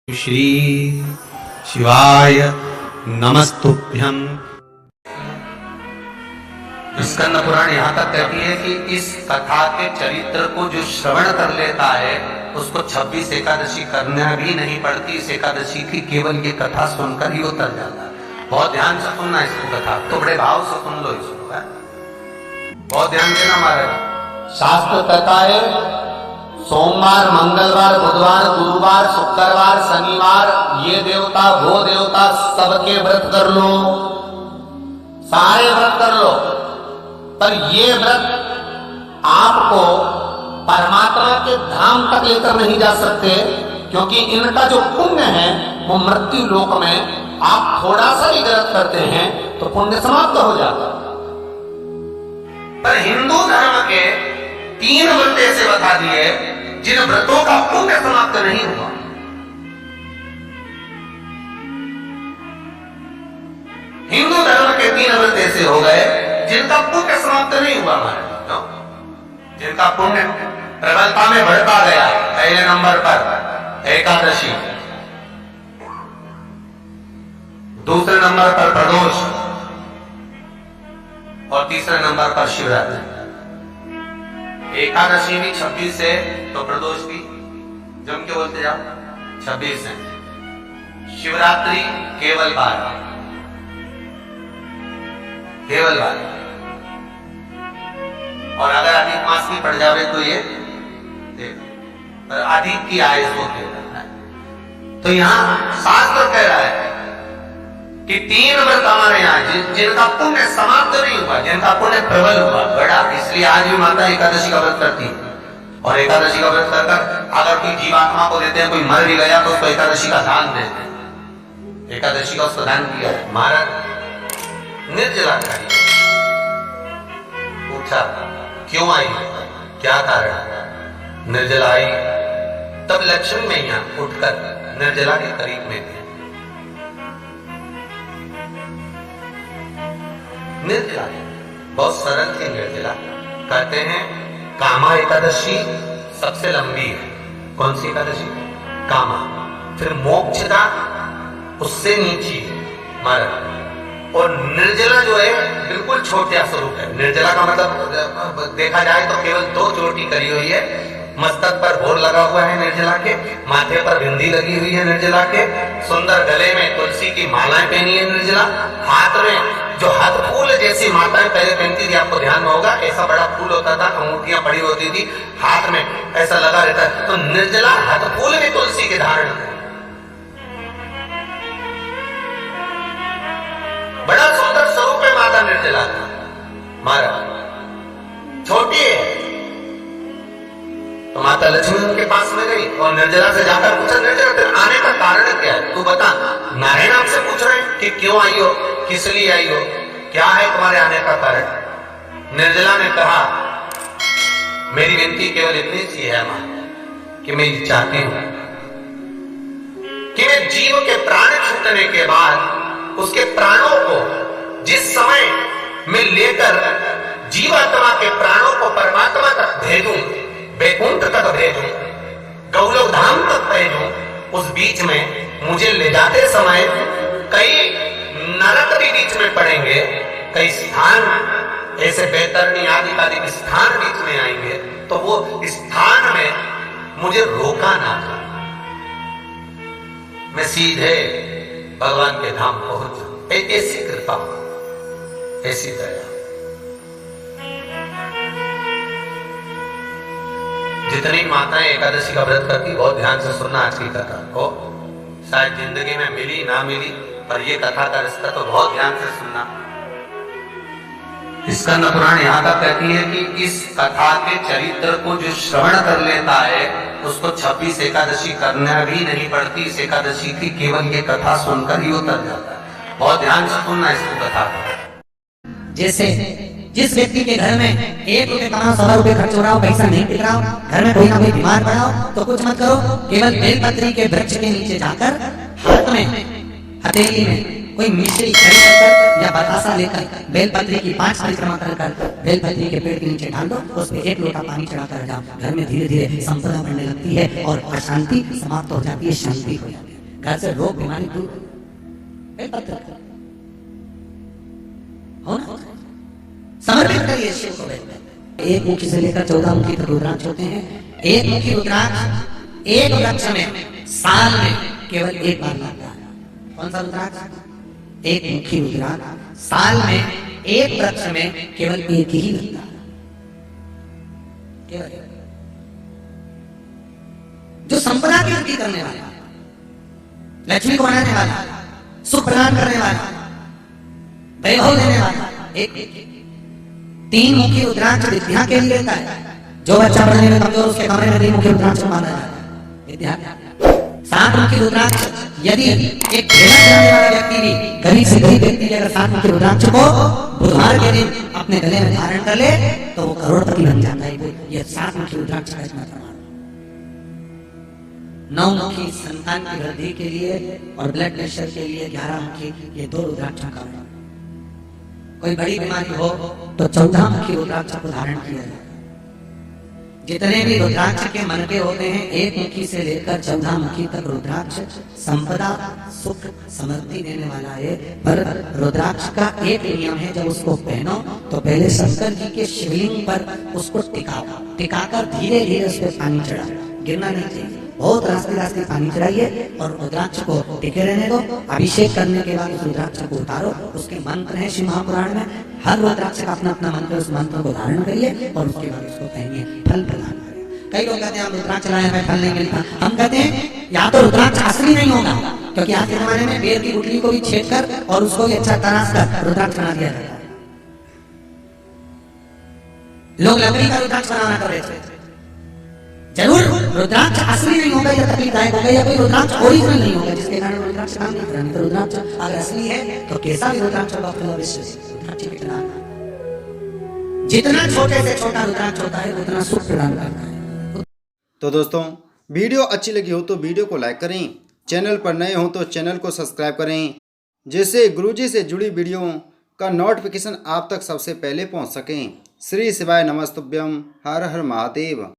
श्री शिवाय नमस्तुभ्यं। स्कंद पुराण यहाँ तक कहती है कि इस कथा के चरित्र को जो श्रवण कर लेता है उसको 26 एकादशी करना भी नहीं पड़ती। इस एकादशी की केवल ये कथा सुनकर ही उतर जाता है। बहुत ध्यान से सुनना इसको कथा, तो बड़े भाव से सुन लो इसको, है? बहुत ध्यान देना। हमारे शास्त्र कहता है सोमवार, मंगलवार, बुधवार, गुरुवार, शुक्रवार, शनिवार, ये देवता वो देवता सबके व्रत कर लो, सारे व्रत कर लो, पर ये व्रत आपको परमात्मा के धाम तक लेकर नहीं जा सकते, क्योंकि इनका जो पुण्य है वो मृत्यु लोक में आप थोड़ा सा ही व्रत करते हैं तो पुण्य समाप्त हो जाता है। पर हिंदू धर्म के 3 व्रत ऐसे बता दिए जिन व्रतों का पुण्य समाप्त नहीं हुआ। हिंदू धर्म के 3 व्रत ऐसे हो गए जिनका पुण्य समाप्त नहीं हुआ हमारे, जिनका पुण्य प्रबलता में बढ़ता गया। पहले नंबर पर एकादशी, दूसरे नंबर पर प्रदोष और तीसरे नंबर पर शिवरात्रि। एकादशी भी 26 है तो प्रदोष भी जम के बोलते जाओ 26 है। शिवरात्रि केवल 12, केवल 12। और अगर अधिक मास भी पड़ जावे तो ये पर अधिक की आयु को केवल है। तो यहाँ शास्त्र कह रहा है कि 3 व्रत हमारे यहाँ जिनका पुण्य समाप्त नहीं हुआ, जिनका पुण्य प्रबल हुआ बड़ा, इसलिए आज भी माता एकादशी का व्रत करती है। और एकादशी का व्रत कर अगर कोई जीवात्मा को देते हैं, कोई मर भी गया तो उसको एकादशी का दान देते हैं। एकादशी का उसको दान किया है। महाराज निर्जला खाई, पूछा क्यों आई, क्या कारण? निर्जला आई तब लक्ष्मी मैया उठकर निर्जला के करीब में थे। निर्जला बहुत सरल थी निर्जला। कहते हैं कामा एकादशी सबसे लंबी है। कौन सी एकादशी? कामा। फिर मोक्षदा उससे नीची है महाराज। और निर्जला जो है बिल्कुल छोटा स्वरूप है। निर्जला का मतलब देखा जाए तो केवल 2 चोटी करी हुई है। मस्तक पर भोर लगा हुआ है निर्जला के, माथे पर बिंदी लगी हुई है निर्जला के, सुंदर गले में तुलसी की मालाएं पहनी है निर्जला, हाथ में जो हाथ फूल जैसी माताएं पहले पहनती थी, आपको ध्यान में होगा, ऐसा बड़ा फूल होता था, अंगूठियां पड़ी होती थी, हाथ में ऐसा लगा रहता है। तो निर्जला हाथ फूल भी तुलसी के धारण है। बड़ा सुंदर स्वरूप है माता निर्जला का। महाराज छोटी है तो माता लक्ष्मी उनके पास में गई और निर्जला से जाकर पूछा, निर्जला तेरे आने का कारण क्या है, तू बता। नारायण आपसे पूछ रहे हैं कि क्यों आई हो, किस लिए आई हो, क्या है तुम्हारे आने का कारण? निर्जला ने कहा मेरी विनती केवल इतनी सी है मां कि मैं ये चाहती हूं कि मैं जीव के प्राण छूटने के बाद उसके प्राणों को जिस समय मैं लेकर जीवात्मा के प्राणों को परमात्मा तक भेजूं, वैकुंठ तक भेजूं, गौलोक धाम तक भेजूं, उस बीच में मुझे ले जाते समय कई नरक भी बीच में पड़ेंगे, कई स्थान ऐसे बैतरणी आदि स्थान बीच में आएंगे, तो वो स्थान में मुझे रोका ना जाए, मैं सीधे भगवान के धाम पहुंच जाऊं। ऐसी कृपा, ऐसी दया। जितनी माताएं एकादशी का व्रत करती, बहुत ध्यान से सुनना आज की कथा को। शायद जिंदगी में मिली ना मिली, पर ये कथा का रिश्ता तो बहुत ध्यान से सुनना। स्कंद पुराण यहाँ तक कहती है कि इस कथा के चरित्र को जो श्रवण कर लेता है उसको 26 एकादशी करना भी नहीं पड़ती। इस एकादशी की केवल ये कथा सुनकर ही उतर जाता है। बहुत ध्यान से सुनना इसको कथा। जैसे जिस व्यक्ति के घर में 1 रुपए कमाओ, 100 रुपए खर्च हो रहा हो, पैसा नहीं टिक रहा हो, घर में कोई ना कोई बीमार पड़ा हो, तो कुछ मत करो, केवल बेलपत्री के वृक्ष के नीचे जाकर हाथ में हथेली में कोई मिश्री खरीद कर या बतासा लेकर बेलपत्री की 5 परिक्रमा कर बेलपत्री के पेड़ के नीचे डाल दो, उस पर 1 लोटा पानी चढ़ाकर जाओ। घर में धीरे धीरे संपदा बढ़ने लगती है और अशांति समाप्त हो जाती है, शांति हो जाती है। घर से रोग बीमारी दूर बेलपत्र हो ना, समर्पित करिए शिव को बेलपत्र। एक मुखी से लेकर 14 मुखी तक रुद्राक्ष होते हैं। एक मुखी रुद्राक्ष एक वृक्ष में साल में केवल एक बार लगता है। कौन सा रुद्राक्ष? एक मुखी रुद्राक्ष साल में एक वृक्ष में केवल एक ही लगता है, केवल। जो संपदा की वृद्धि करने वाला, लक्ष्मी को बनाने वाला, सुख प्रदान करने वाला, वैभव देने वाला, एक 3 मुखी रुद्राक्ष विद्या के लिए लेता है। जो बच्चा पढ़ने में कमजोर, उसके कमरे में 3 मुखी रुद्राक्ष बांधा जाता है विद्या। 7 मुखी रुद्राक्ष, यदि एक खेला खिलाने वाला व्यक्ति भी गरीब से गरीब व्यक्ति अगर 7 मुखी रुद्राक्ष को बुधवार के दिन अपने गले में धारण कर ले तो वो करोड़पति बन जाता है। ये 7 मुखी रुद्राक्ष का इतना प्रमाण। 9 मुखी संतान की वृद्धि के लिए और ब्लड प्रेशर के लिए, 11 मुखी, ये 2 रुद्राक्षों का। कोई बड़ी बीमारी हो तो 14 मुखी रुद्राक्ष को धारण किया जाए। जितने भी रुद्राक्ष के मन के होते हैं, 1 मुखी से लेकर 14 मुखी तक रुद्राक्ष संपदा, सुख, समृद्धि देने वाला है। पर रुद्राक्ष का एक नियम है, जब उसको पहनो तो पहले शंकर जी के शिवलिंग पर उसको टिकाओ, टिकाकर धीरे धीरे उस पर पानी चढ़ाओ, गिरना नहीं चाहिए। बहुत रास्ते रास्ते पानी चढ़ाइए और रुद्राक्ष को टिके रहने दो। अभिषेक करने के बाद उस रुद्राक्ष को उतारो। उसके मंत्र हैं शिव महापुराण में, हर रुद्राक्ष का अपना अपना मंत्र, उस मंत्र को धारण करिए और उसके बाद उसको पहनिए, फल प्रदान करिए। कई लोग कहते हैं हम रुद्राक्ष लाए हमें फल नहीं मिलता। हम कहते हैं या तो रुद्राक्ष असली नहीं होगा, क्योंकि आज के जमाने में बेर की गुठली को भी छेद कर और उसको भी अच्छा तराश कर रुद्राक्ष बना दिया जाता है। लोग लकड़ी का रुद्राक्ष बनाना कर रहे थे। जरूर रुद्राक्ष असली नहीं होगा या तकलीफदायक होगा, या कोई रुद्राक्ष ओरिजिनल नहीं होगा जिसके कारण रुद्राक्ष काम नहीं करेंगे। तो रुद्राक्ष अगर असली है तो कैसा भी रुद्राक्ष होगा, रुद्राक्ष कितना, जितना छोटे से छोटा रुद्राक्ष होता है उतना सुख प्रदान करता है। तो दोस्तों, वीडियो अच्छी लगी हो तो वीडियो को लाइक करें, चैनल पर नए हो तो चैनल को सब्सक्राइब करें, जिससे गुरुजी से जुड़ी वीडियो का नोटिफिकेशन आप तक सबसे पहले पहुंच सकें। श्री शिवाय नमस्तुभ्यम। हर हर महादेव।